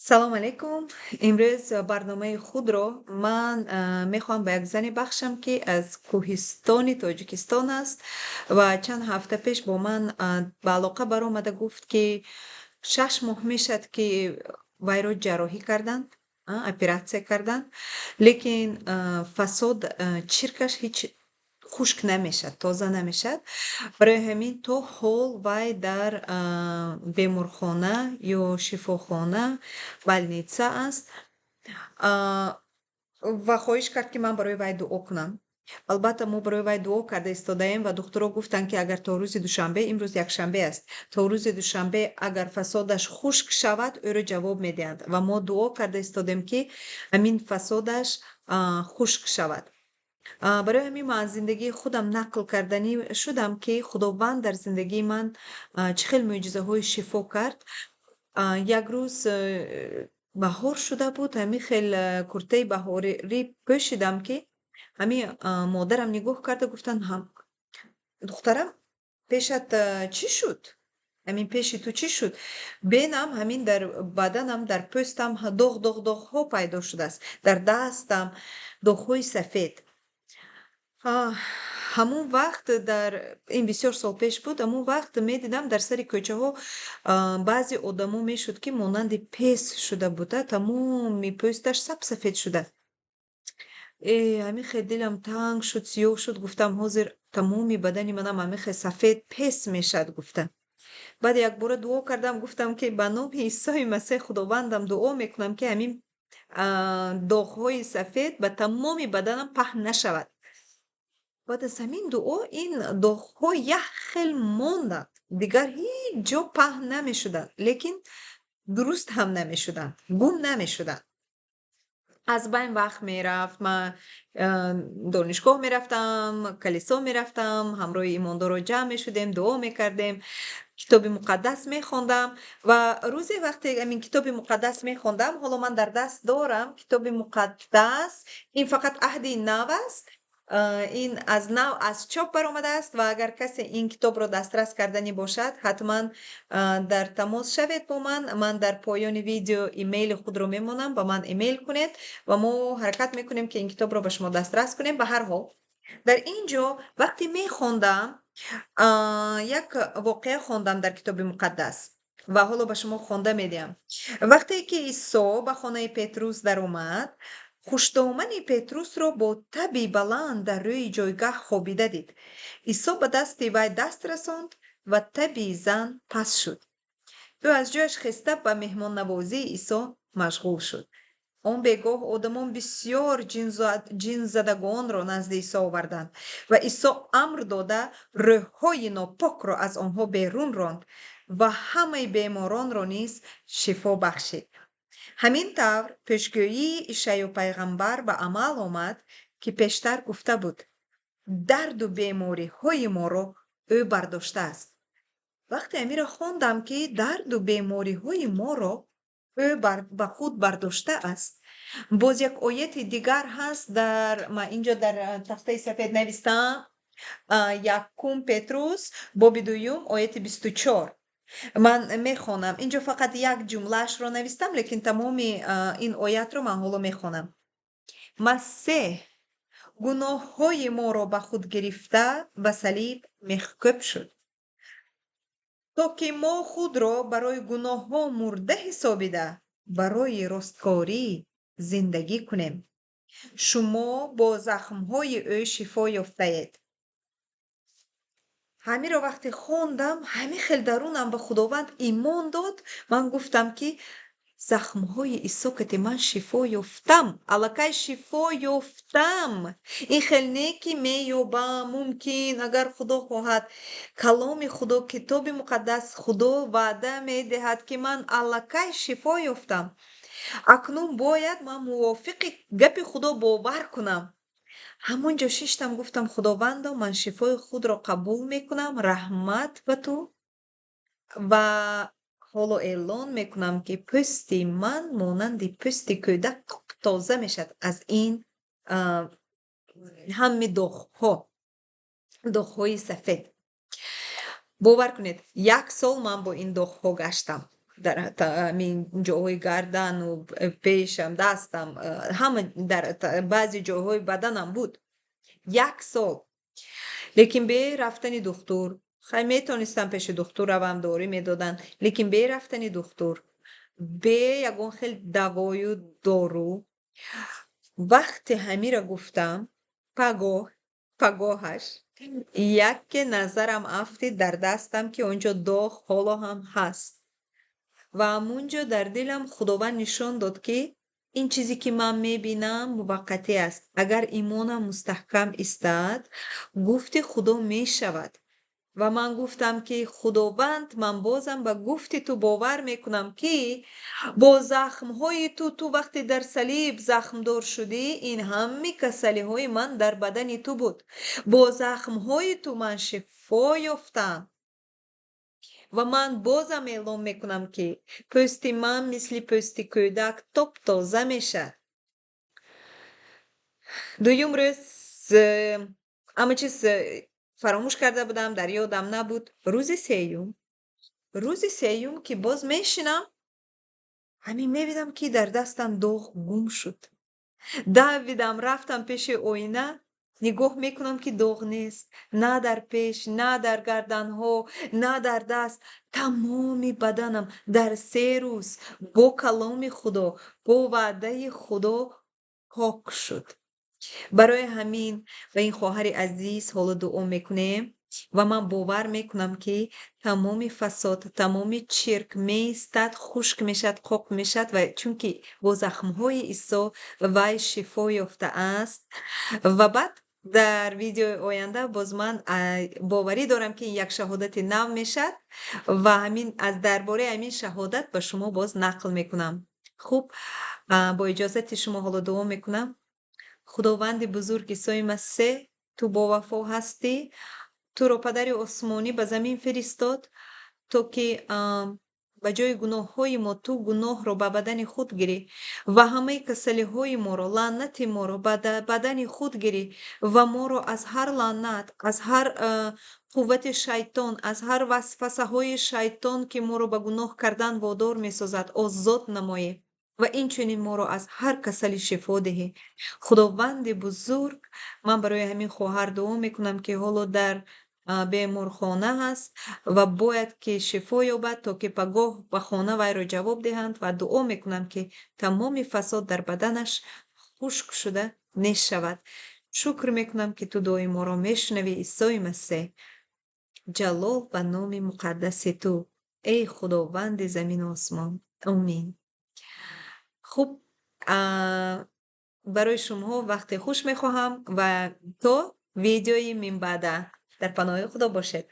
салом алейкум. Имрӯз барномаи худро ман мехоҳам ба як зане бахшам, ки аз кӯҳистони Тоҷикистон аст ва чанд ҳафта пеш бо ман ба алоқа баромада гуфт, ки 6 моҳ мешад, ки вайро ҷарроҳӣ карданд, оператсия карданд, лекин фасод чиркаш ҳеҷ хушк намешад, тоза намешад. Барои ҳамин то ҳол вай дар беморхона ё шифохона, балница аст. А, ва хоҳиш кард, ки ман барои вай дуо кунам. Албатта мо барои вай дуо карда истодаем ва духтуро гуфтанд, ки агар то рӯзи душанбе, имрӯз якшанбе аст, то рӯзи душанбе агар фасодаш хушк шавад, ӯро ҷавоб медиҳанд ва мо дуо карда истодем, ки ҳамин фасодаш хушк шавад. Барои ҳамин ман аз зиндагии худам нақл карданӣ шудам, ки худованд дар зиндагии ман чӣ хел мӯъҷизаҳои шифо кард. Як рӯз баҳор шуда буд, ҳамин хел куртаи баҳорӣ пӯшидам, ки ҳамин модарам нигоҳ карда гуфтанд: "Духтарам, пешат чӣ шуд? Ҳамин пеши ту чӣ шуд?" Бенам ҳамин дар баданам, дар пӯстам доғ-доғ-доғҳо пайдо шудааст. Дар дастам доғҳои сафед. Ҳамон вақт ин бисёр сол пеш буд, ҳамон вақт медидам дар сари кӯчаҳо баъзе одамо мешуд, ки монанди пес шуда буда, тамоми пӯсташ сабсафед шуда. Ҳамин хел дилам танг шуд, сиёҳ шуд. Гуфтам: "Ҳозир тамоми бадани манам ҳамин хел сафед пес мешавад", гуфтам. Баъд якбора дуо кардам, гуфтам, ки ба номи Исои Масеҳ Худовандам дуо мекунам, ки ҳамин доғҳои сафед ба тамоми баданам паҳн нашавад. Баъд аз ҳамин дуо ин доғҳо як хел монданд, дигар ҳеҷ ҷо паҳн намешуданд, лекин дуруст ҳам намешуданд, гум намешуданд. Аз байн вақт мерафт. Ман донишгоҳ мерафтам, калисо мерафтам, ҳамроҳи имондорро ҷамъ мешудем, дуо мекардем, китоби муқаддас мехондам ва рӯзе вақте ҳамин китоби муқаддас мехондам, ҳоло ман дар даст дорам китоби муқаддас. Ин фақат аҳди нав аст. Ин аз нав аз чоп баромадааст ва агар касе ин китобро дастрас карданӣ бошад, ҳатман дар тамос шавед бо ман. Ман дар поёни видео имейли худро мемонам, ба ман имейл кунед ва мо ҳаракат мекунем, ки ин китобро ба шумо дастрас кунем. Ба ҳар ҳол, дар ин ҷо вақте мехондам, як воқеа хондам дар китоби муқаддас ва ҳоло ба шумо хонда медиҳам. Вақте ки Исо ба хонаи Петрус даромад, хуштомани Петрусро бо таби баланд дар рӯи ҷойгаҳ хобида дид. Исо ба дасти вай даст расонд ва таби зан пас шуд. ӯ аз ҷояш хиста ба меҳмоннавозии Исо машғул шуд. Он бегоҳ одамон бисёр ҷинзадагонро назди Исо оварданд ва Исо амр дода рӯҳҳои нопокро аз онҳо берун ронд ва ҳамаи беморонро низ шифо бахшид. ҳамин тавр пешгӯии Ишаъё пайғамбар ба амал омад, ки пештар гуфта буд: дарду бемориҳои моро ӯ бардоштааст. Вақте амиро хондам, ки дарду бемориҳои моро ӯ ба худ бардоштааст, боз як ояти дигар ҳаст. Ман инҷо дар тахтаи сафед навистам. Якум Петрус боби дуюм ояти 24. Ман мехонам. Инҷо фақат як ҷумлаашро навистам, лекин тамоми ин оятро ман ҳоло мехонам. Масеҳ гуноҳҳои моро ба худ гирифта ба салиб мехкӯб шуд, то ки мо худро барои гуноҳҳо мурда ҳисобида, барои росткорӣ зиндагӣ кунем. Шумо бо захмҳои ӯ шифо ёфтаед. Ҳамиро вақте хондам, ҳамин хел дарунам ба Худованд имон дод. Ман гуфтам, ки захмҳои Исо кати ман шифо ёфтам. Аллакай шифо ёфтам. Ин хел не ки меёбам, мумкин агар Худо хоҳад. Каломи Худо, китоби муқаддас, Худо ваъда медиҳад, ки ман аллакай шифо ёфтам. Акнун бояд ман мувофиқи гапи Худо бовар кунам. ҳамон ҷо шиштам, гуфтам: Худовандо, ман шифои худро қабул мекунам, раҳмат ба ту. Ва ҳоло эълон мекунам, ки пӯсти ман монанди пӯсти кӯдак тоза мешавад аз ин ҳами доғҳои сафед. Бовар кунед, 1 сол ман бо ин доғҳо гаштам. در همین جاهای گردن و پیشم دستم همه در بعضی جاهای بدنم بود 1 سال. لیکن به رفتن دکتر خیلی میتونستم پیش دکتر روم داروی میدادن لیکن به رفتن دکتر به یگان خیلی دوای و دارو وقتی همین را گفتم پگاهش یک نظرم افتی در دستم که اونجا داغ حالا هم هست و همونجا در دلم خداوند نشان داد که این چیزی که من میبینم موقتی است اگر ایمانم مستحکم استاد گفت خدا میشود و من گفتم که خداوند من بازم به گفت تو باور میکنم که با زخمهای تو وقتی در صلیب زخمدار شدی این همه کسلیهای من در بدن تو بود با زخمهای تو من شفا یافتم و من بازم اعلام میکنم که پوست من مثل پوست کودک تازه میشد دویم روز همه چیز فراموش کرده بودم در یادم نبود روز سیوم که باز میشینم همین میبینم که در دستم داغ گم شد دویدم رفتم پیش آینه نگاه میکنم که داغ نیست نه در پیش نه در گردنها نه در دست تمام بدنم در 3 روز با کلام خدا با وعده خدا پاک شد برای همین و این خواهر عزیز حالا دعا میکنیم و من باور میکنم که تمام فساد تمام چرک میستد خشک میشد قاق میشد و چون که با زخمهای عیسی وی شفا یافته است و بعد در ویدیو آینده باز من باوری دارم که یک شهادت نو میشد و همین از درباره همین شهادت به شما باز نقل میکنم خوب با اجازت شما حالا دعا میکنم خداوند بزرگ عیسی مسیح تو با وفا هستی تو رو پدر آسمانی به زمین فرستاد تا که به جای گناه های ما تو گناه رو به بدن خود گیری و همه کسلی های ما رو لعنت ما رو به بدن خود گیری و ما رو از هر لعنت از هر قوت شیطان از هر وسوسه های شیطان که ما رو به گناه کردن وادار می سازد آزاد نمایی و این چنین ما رو از هر کسلی شفا دهی خداوند بزرگ من برای همین خواهر دعا میکنم که حالا در بیمارخانه هست و باید که شفا یابد تا که پگاه به خانه وی را جواب دهند و دعا میکنم که تمام فساد در بدنش خشک شده نشود شکر میکنم که تو دعای ما را میشنوی عیسی مسیح جلال و نام مقدس تو ای خداوند زمین و آسمان آمین خوب برای شما وقت خوش میخواهم و تا ویدیوی من بعد در پناه خدا باشد